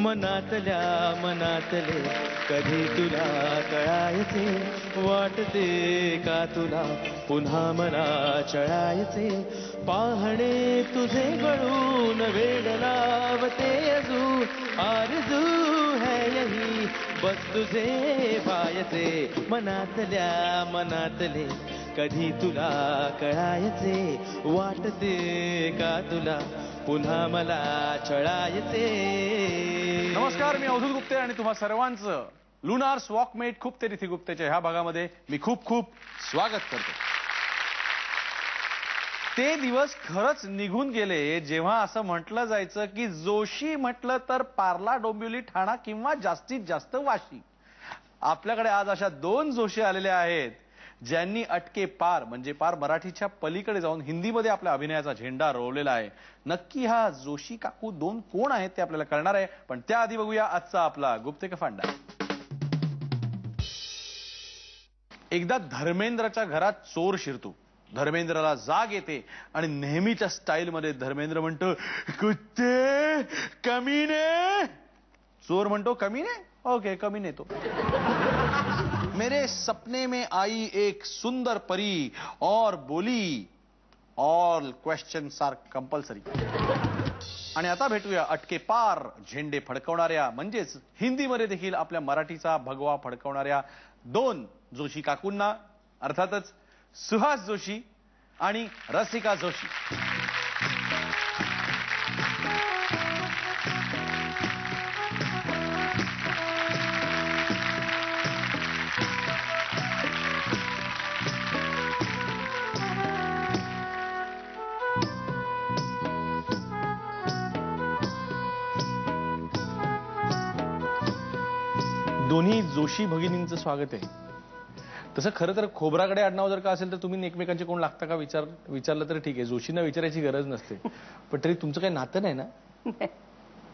मनातल्या मनातले कधी तुला कळायचे, वाटते का तुला पुन्हा मला चळायचे, पाहणे तुझे गळून वेड लावते अजून, आरजू है यही बस तुझे पायाचे, मनातल्या मनातले कधी तुला कळायचे, वाटते का तुला पुन्हा मला छळायचे. नमस्कार, मी अवधूत गुप्ते आणि तुम्हा सर्वांचं लुनार्स वॉकमेट खूप ते रिथी गुप्तेच्या ह्या भागामध्ये मी खूप खूप स्वागत करतो. ते दिवस खरंच निघून गेले जेव्हा असं म्हटलं जायचं की जोशी म्हटलं तर पार्ला, डोंबिवली, ठाणा किंवा जास्तीत जास्त वाशी. आपल्याकडे आज अशा दोन जोशी आलेले आहेत ज्यांनी अटके पार म्हणजे पार मराठीच्या पलीकडे जाऊन हिंदीमध्ये आपल्या अभिनयाचा झेंडा रोवलेला आहे. नक्की हा जोशी काकू दोन कोण आहेत ते आपल्याला कळणार आहे, पण त्याआधी बघूया आजचा आपला गुप्ते का फांडा. एकदा धर्मेंद्रच्या घरात चोर शिरतो. धर्मेंद्रला जाग येते आणि नेहमीच्या स्टाईलमध्ये धर्मेंद्र म्हणतो, कुत्ते कमीने. चोर म्हणतो, कमीने? ओके, कमीने तो. मेरे सपने में आई एक सुंदर परी और बोली, ऑल क्वेश्चन्स आर कंपल्सरी. आणि आता भेटूया अटके पार झेंडे फडकवणाऱ्या म्हणजेच हिंदीमध्ये देखील आपल्या मराठीचा भगवा फडकवणाऱ्या दोन जोशी काकूंना, अर्थातच सुहास जोशी आणि रसिका जोशी. दोन्ही जोशी भगिनींचं स्वागत आहे. तसं खरं तर खोबराकडे आडनाव जर का असेल तर तुम्ही एकमेकांचे कोण लागता का विचारलं तर ठीक आहे, जोशींना विचारायची गरज नसते. पण तरी तुमचं काही नातं नाही ना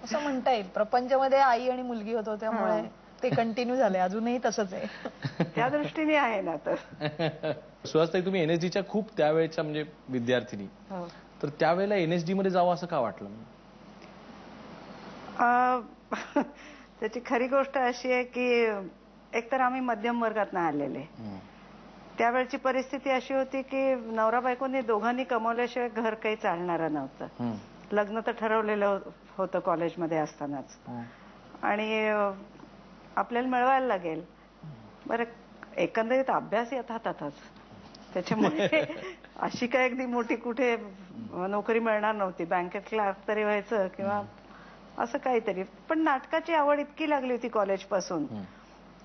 असं म्हणता येईल. प्रपंचमध्ये आई आणि मुलगी होतो त्यामुळे ते कंटिन्यू झाले, अजूनही तसंच आहे. त्या दृष्टीने आहे ना. तर सुहासताई, तुम्ही एनएसडीच्या खूप त्यावेळेच्या म्हणजे विद्यार्थिनी, तर त्यावेळेला एनएसडी मध्ये जावं असं का वाटलं? त्याची खरी गोष्ट अशी आहे की एकतर आम्ही मध्यम वर्गातून आलेले. त्यावेळची परिस्थिती अशी होती की नवरा बायकोनी दोघांनी कमवल्याशिवाय घर काही चालणारं नव्हतं. लग्न तर ठरवलेलं होतं कॉलेजमध्ये असतानाच आणि आपल्याला मिळवायला लागेल. बरं, एकंदरीत अभ्यास येत हातातच, त्याच्यामुळे अशी काय अगदी मोठी कुठे नोकरी मिळणार नव्हती. बँकेत क्लार्क तरी व्हायचं किंवा असं काहीतरी. पण नाटकाची आवड इतकी लागली होती कॉलेजपासून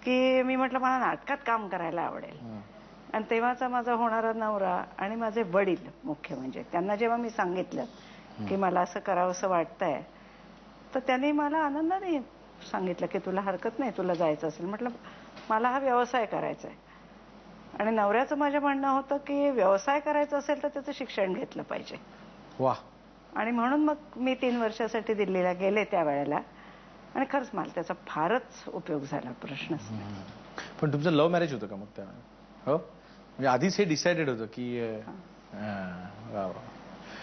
की मी म्हटलं मला नाटकात काम करायला आवडेल. आणि तेव्हाचा माझा होणारा नवरा आणि माझे वडील मुख्य म्हणजे, त्यांना जेव्हा मी सांगितलं की मला असं करावंसं वाटतंय तर त्यांनी मला आनंदाने सांगितलं की तुला हरकत नाही, तुला जायचं असेल. म्हटलं मला हा व्यवसाय करायचा आहे. आणि नवऱ्याचं माझं म्हणणं होतं की व्यवसाय करायचा असेल तर त्याचं शिक्षण घेतलं पाहिजे. वा. आणि म्हणून मग मी 3 वर्षासाठी दिल्लीला गेले त्यावेळेला आणि खरंच मला त्याचा फारच उपयोग झाला, प्रश्नच नाही. पण तुमचं लव्ह मॅरेज होतं का मग त्यावेळेला? हो, म्हणजे आधीच हे डिसाइडेड होतं की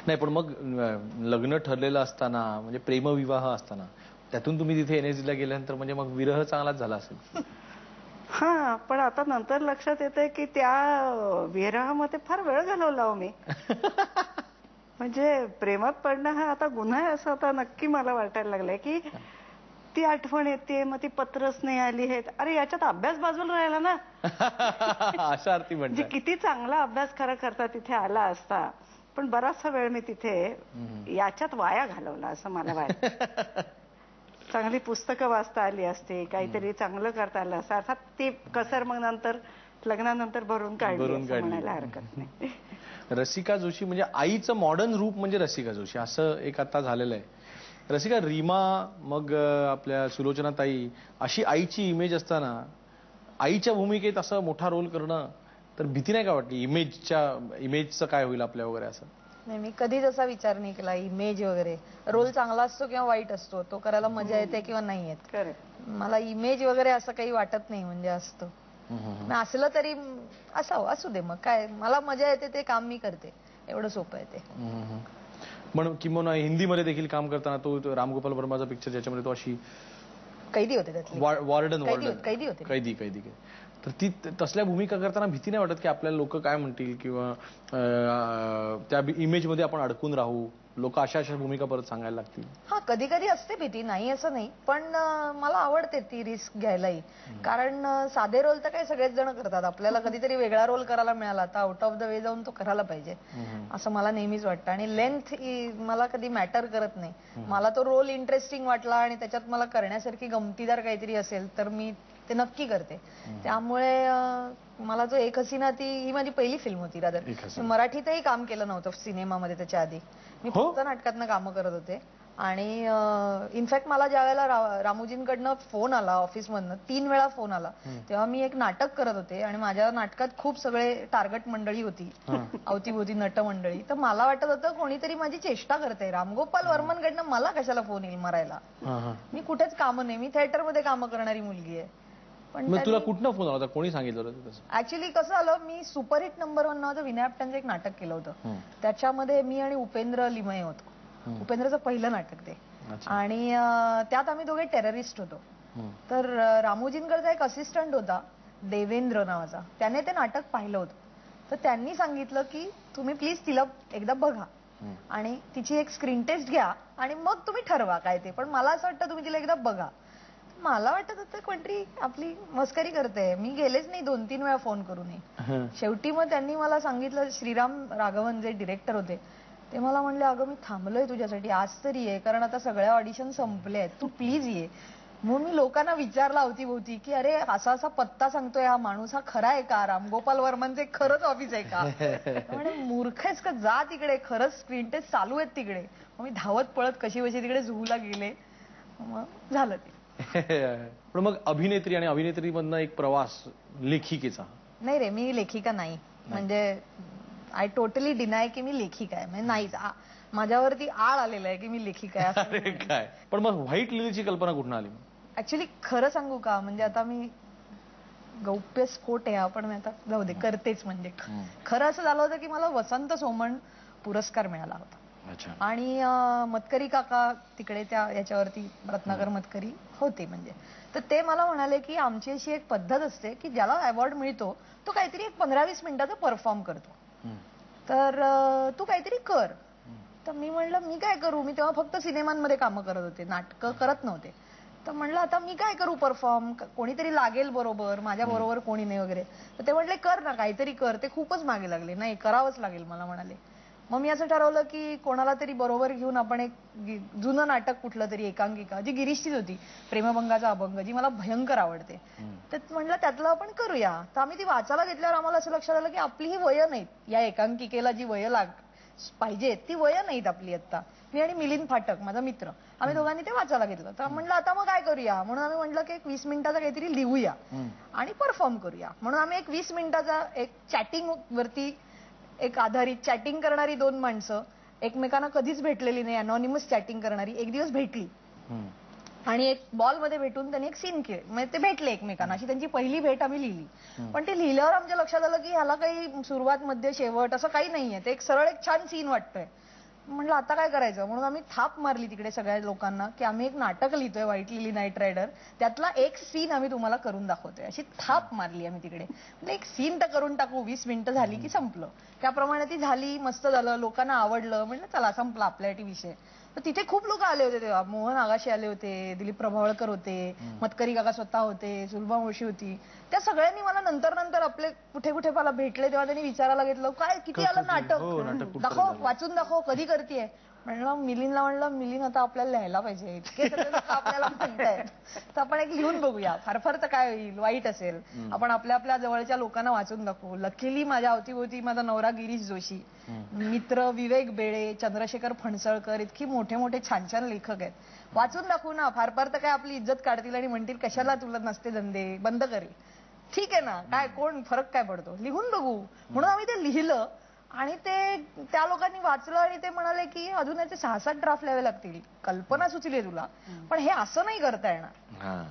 नाही, पण मग लग्न ठरलेलं असताना म्हणजे प्रेमविवाह असताना त्यातून तुम्ही तिथे एनएसडीला गेल्यानंतर म्हणजे मग विरह चांगलाच झाला असेल. हा, पण आता नंतर लक्षात येतंय की त्या विरहामध्ये फार वेळ घालवला हो मी. म्हणजे प्रेमात पडणं हा आता गुन्हा आहे असं आता नक्की मला वाटायला लागलंय की ती आठवण येते, मग ती पत्रच नाही आली आहेत. अरे याच्यात अभ्यास बाजूला राहिला ना. अशा अर्थी म्हणजे किती चांगला अभ्यास खरं करता तिथे आला असता, पण बराचसा वेळ मी तिथे याच्यात वाया घालवला असं मला वाटतं. चांगली पुस्तकं वाचता आली असते, काहीतरी चांगलं करता आलं असतं. अर्थात ती कसर मग नंतर लग्नानंतर भरून काढली म्हणायला हरकत नाही. रसिका जोशी म्हणजे आईचं मॉडर्न रूप म्हणजे रसिका जोशी असं एक आता झालेलं आहे. रसिका, रीमा मग आपल्या सुलोचनाताई अशी आईची इमेज असताना आईच्या भूमिकेत असं मोठा रोल करणं, तर भीती नाही का वाटली इमेजचं काय होईल आपल्या वगैरे असं? नाही, मी कधीच असा विचार नाही केला इमेज वगैरे. रोल चांगला असतो किंवा वाईट असतो, तो करायला मजा येते किंवा नाही येत. मला इमेज वगैरे असं काही वाटत नाही. म्हणजे असतं असलं तरी असावं, असू दे, मग काय, मला मजा येते ते काम मी करते, एवढं सोपं आहे ते. म्हणून किंवा हिंदीमध्ये देखील काम करताना तो राम गोपाल वर्माचा पिक्चर ज्याच्यामध्ये तो अशी कैदी होते त्यातले. वॉर्डन कैदी होते. कैदी. तर ती तसल्या भूमिका करताना भीती नाही वाटत की आपल्याला लोक काय म्हणतील किंवा त्या इमेजमध्ये आपण अडकून राहू, लोक अशा भूमिका परत सांगायला लागतील? हा, कधी कधी असते भीती, नाही असं नाही, पण मला आवडते ती रिस्क घ्यायलाही. कारण साधे रोल तर काय सगळेच जण करतात, आपल्याला कधीतरी वेगळा रोल करायला मिळाला तर आउट ऑफ द वे जाऊन तो करायला पाहिजे असं मला नेहमीच वाटतं. आणि लेंथ मला कधी मॅटर करत नाही. मला तो रोल इंटरेस्टिंग वाटला आणि त्याच्यात मला करण्यासारखी गमतीदार काहीतरी असेल तर मी ते नक्की करते. त्यामुळे मला जो एक हसीना, ही माझी पहिली फिल्म होती रादर. मराठीतही काम केलं नव्हतं सिनेमामध्ये त्याच्या आधी. मी फक्त नाटकातनं कामं करत होते. आणि इनफॅक्ट मला ज्या वेळेला रामूजींकडनं फोन आला ऑफिसमधनं, 3 वेळा फोन आला, तेव्हा मी एक नाटक करत होते आणि माझ्या नाटकात खूप सगळे टार्गेट मंडळी होती, अवतीभोवती नट मंडळी. तर मला वाटत होतं कोणीतरी माझी चेष्टा करते, रामगोपाल वर्मनकडनं मला कशाला फोन येईल मरायला. मी कुठेच कामं नाही, मी थिएटरमध्ये कामं करणारी मुलगी आहे. पण तुला कुठनं फोन आला, कोणी सांगितलं? ऍक्च्युली कसं आलं, मी सुपरहिट नंबर 1 नावाचं विनय आपट्यांचं एक नाटक केलं होतं. त्याच्यामध्ये मी आणि उपेंद्र लिमये होतो. उपेंद्रचं पहिलं नाटक ते. आणि त्यात आम्ही दोघे टेररिस्ट होतो. तर रामूजींकडचा एक असिस्टंट होता देवेंद्र नावाचा, त्याने ते नाटक पाहिलं होतं. तर त्यांनी सांगितलं की तुम्ही प्लीज तिला एकदा बघा आणि तिची एक स्क्रीन टेस्ट घ्या आणि मग तुम्ही ठरवा काय ते, पण मला असं वाटतं तुम्ही तिला एकदा बघा. मला वाटत होतं कोणतरी आपली मस्करी करते. मी गेलेच नाही 2-3 वेळा फोन करूनही. शेवटी मग त्यांनी मला सांगितलं, श्रीराम राघवन जे डिरेक्टर होते ते मला म्हणले, अगं मी थांबलोय तुझ्यासाठी, आज तरी ये, कारण आता सगळ्या ऑडिशन संपले आहेत, तू प्लीज ये. म्हणून मी लोकांना विचारला अवतीभोवती की अरे असा असा पत्ता सांगतोय हा माणूस, हा खरा आहे का, रामगोपाल वर्मनचे खरंच ऑफिस आहे का? म्हणे मूर्ख आहेस का, जा तिकडे, खरंच स्क्रीन टेस्ट चालू आहेत तिकडे. मग मी धावत पळत कशी बशी तिकडे झूला गेले, मग झालं ते. पण मग अभिनेत्री आणि अभिनेत्री मधनं एक प्रवास लेखिकेचा? नाही रे, मी लेखिका नाही. म्हणजे आय टोटली डिनाय की मी लेखिका आहे. म्हणजे नाहीच, माझ्यावरती आळ आलेला आहे की मी लेखिका आहे. काय पण मग व्हाईट लिलीची कल्पना कुठून आली? ऍक्च्युली खरं सांगू का, म्हणजे आता मी गौप्यस्फोट आहे आपण आता जाऊ दे करतेच. म्हणजे खरं असं झालं होतं की मला वसंत सोमण पुरस्कार मिळाला होता. आणि मतकरी काका तिकडे त्या याच्यावरती रत्नाकर मतकरी होते. म्हणजे तर ते मला म्हणाले की आमची अशी एक पद्धत असते की ज्याला अवॉर्ड मिळतो तो काहीतरी एक 15-20 मिनिटाचा परफॉर्म करतो, तर तू काहीतरी कर. तर मी म्हणलं मी काय करू, मी तेव्हा फक्त सिनेमांमध्ये कामं करत होते, नाटकं करत नव्हते. तर म्हणलं आता मी काय करू परफॉर्म, कोणीतरी लागेल बरोबर, माझ्या बरोबर कोणी नाही वगैरे. तर ते म्हटले कर ना काहीतरी कर. ते खूपच मागे लागले, नाही करावंच लागेल मला म्हणाले. मग मी असं ठरवलं की कोणाला तरी बरोबर घेऊन आपण एक जुनं नाटक कुठलं तरी, एकांकिका जी गिरीशचीच होती, प्रेमभंगाचा अभंग, जी मला भयंकर आवडते, तर म्हणलं त्यातलं आपण करूया. तर आम्ही ती वाचायला घेतल्यावर आम्हाला असं लक्षात आलं की आपली ही वय नाहीत, या एकांकिकेला जी वय पाहिजे ती वय नाहीत आपली आता. मी आणि मिलिंद फाटक माझा मित्र, आम्ही दोघांनी ते वाचायला घेतलं. तर म्हणलं आता मग काय करूया, म्हणून आम्ही म्हटलं की एक 20 मिनिटाचा काहीतरी लिहूया आणि परफॉर्म करूया. म्हणून आम्ही एक 20 मिनिटाचा एक चॅटिंग वरती एक आधारित, चॅटिंग करणारी 2 माणसं, एकमेकांना कधीच भेटलेली नाही, अनॉनिमस चॅटिंग करणारी, एक दिवस भेटली आणि एक बॉल मध्ये भेटून त्यांनी एक सीन केले, म्हणजे ते भेटले एकमेकांना. अशी त्यांची पहिली भेट आम्ही लिहिली. पण ते लिहिल्यावर आमच्या लक्षात आलं की ह्याला काही सुरुवात मध्य शेवट असं काही नाहीये, ते एक सरळ एक छान सीन वाटतोय. म्हणलं आता काय करायचं, म्हणून आम्ही थाप मारली तिकडे सगळ्या लोकांना की आम्ही एक नाटक लिहितोय व्हाईट लिली नाईट रायडर, त्यातला एक सीन आम्ही तुम्हाला करून दाखवतोय. अशी थाप मारली आम्ही तिकडे. म्हणजे एक सीन तर करून टाकू, 20 मिनिटं झाली की संपलं. त्याप्रमाणे ती झाली, मस्त झालं, लोकांना आवडलं. म्हणलं चला संपला आपल्यासाठी विषय. तर तिथे खूप लोक आले होते तेव्हा, मोहन आगाशे आले होते, दिलीप प्रभावळकर होते, मतकरी काका स्वतः होते, सुलभा मुळशी होती. त्या सगळ्यांनी मला नंतर आपले कुठे कुठे मला भेटले तेव्हा त्यांनी विचारायला घेतलं काय किती आलं नाटक, दाखव, वाचून दाखव, कधी करतेय. म्हणलं मिलिंदला, म्हणलं मिलिंद आता आपल्याला लिहायला पाहिजे, इतके सगळे आपल्याला म्हणतायत, तर आपण एक लिहून बघूया, फार तर काय होईल, वाईट असेल, आपण आपल्या जवळच्या लोकांना वाचून दाखवू. लकीली माझ्या अवतीभोवती माझा नवरा गिरीश जोशी, मित्र विवेक बेळे, चंद्रशेखर फणसळकर, इतकी मोठे मोठे छान छान लेखक आहेत. वाचून दाखवू ना, फार तर काय आपली इज्जत काढतील आणि म्हणतील कशाला तुला नसते धंदे, बंद करेल. ठीक आहे ना, काय कोण फरक काय पडतो, लिहून बघू. म्हणून आम्ही ते लिहिलं आणि ते त्या लोकांनी वाचलं आणि ते म्हणाले की अजून याचे 6-7 ड्राफ्ट लिहावे लागतील, कल्पना सुचली तुला, पण हे असं नाही करता येणार.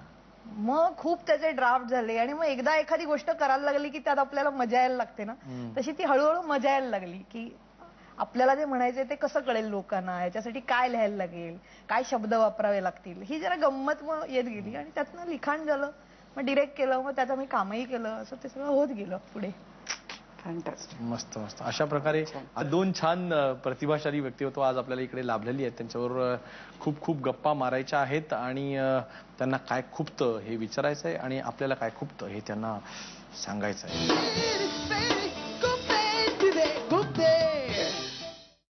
मग खूप त्याचे ड्राफ्ट झाले आणि मग एकदा एखादी गोष्ट करायला लागली की त्यात आपल्याला मजा यायला लागते ना, तशी ती हळूहळू मजा यायला लागली की आपल्याला जे म्हणायचंय ते कसं कळेल लोकांना, याच्यासाठी काय लिहायला लागेल, काय शब्द वापरावे लागतील, ही जरा गंमत मग येत गेली आणि त्यातनं लिखाण झालं, मग डिरेक्ट केलं, मग त्याचं मी कामही केलं, असं ते सगळं होत गेलं पुढे. फॅन्टास्टिक. मस्त मस्त. अशा प्रकारे दोन छान प्रतिभाशाली व्यक्तिमत्व आज आपल्याला इकडे लाभलेली आहेत. त्यांच्यावर खूप खूप गप्पा मारायच्या आहेत आणि त्यांना काय खुपतं हे विचारायचं आहे आणि आपल्याला काय खुपतं हे त्यांना सांगायचं आहे.